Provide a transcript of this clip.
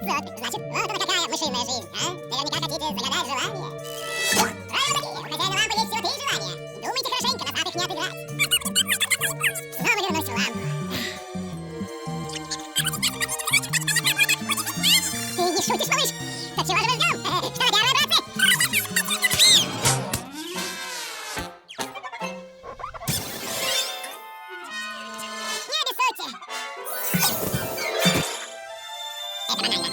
Вот, значит, вот она какая мышиная жизнь, а? Наверняка хотите загадать желание. Правила такие, у хозяина лампы есть всего 3 желания. Думайте хорошенько, назад их не отыграть. Снова вернусь в лампу. Ты не шутишь, малыш? Так чего же мы ждем? Что на первое, братцы? Не обессудьте. Это банально.